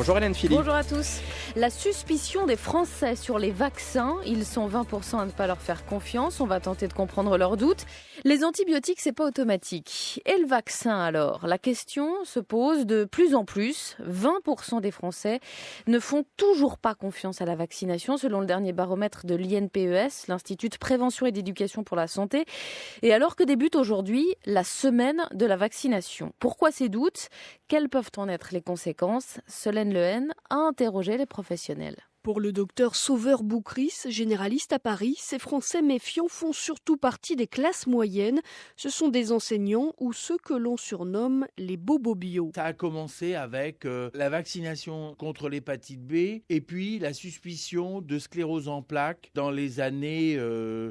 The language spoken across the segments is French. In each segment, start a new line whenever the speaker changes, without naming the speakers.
Bonjour Hélène Philippe.
Bonjour à tous. La suspicion des Français sur les vaccins, ils sont 20% à ne pas leur faire confiance. On va tenter de comprendre leurs doutes. Les antibiotiques, c'est pas automatique. Et le vaccin alors? La question se pose de plus en plus. 20% des Français ne font toujours pas confiance à la vaccination, selon le dernier baromètre de l'INPES, l'Institut de prévention et d'éducation pour la santé. Et alors que débute aujourd'hui la semaine de la vaccination. Pourquoi ces doutes? Quelles peuvent en être les conséquences? Solène Lehen a interrogé les professionnels.
Pour le docteur Sauveur-Boucris, généraliste à Paris, ces Français méfiants font surtout partie des classes moyennes. Ce sont des enseignants ou ceux que l'on surnomme les bobos bio.
Ça a commencé avec la vaccination contre l'hépatite B et puis la suspicion de sclérose en plaques dans les années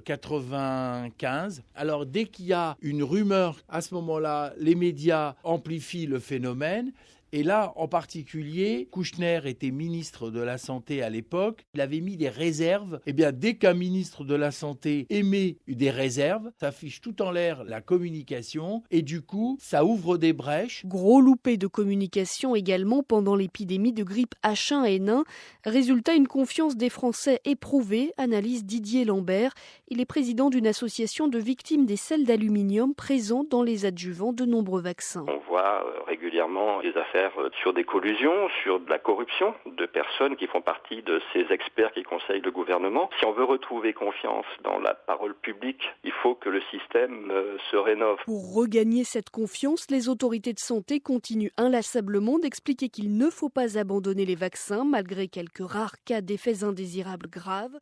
95. Alors dès qu'il y a une rumeur, à ce moment-là, les médias amplifient le phénomène. Et là, en particulier, Kouchner était ministre de la Santé à l'époque. Il avait mis des réserves. Eh bien, dès qu'un ministre de la Santé émet des réserves, ça fiche tout en l'air la communication. Et du coup, ça ouvre des brèches.
Gros loupé de communication également pendant l'épidémie de grippe H1N1. Résultat, une confiance des Français éprouvée, analyse Didier Lambert. Il est président d'une association de victimes des sels d'aluminium présents dans les adjuvants de nombreux vaccins.
On voit régulièrement des affaires sur des collusions, sur de la corruption de personnes qui font partie de ces experts qui conseillent le gouvernement. Si on veut retrouver confiance dans la parole publique, il faut que le système se rénove.
Pour regagner cette confiance, les autorités de santé continuent inlassablement d'expliquer qu'il ne faut pas abandonner les vaccins malgré quelques rares cas d'effets indésirables graves.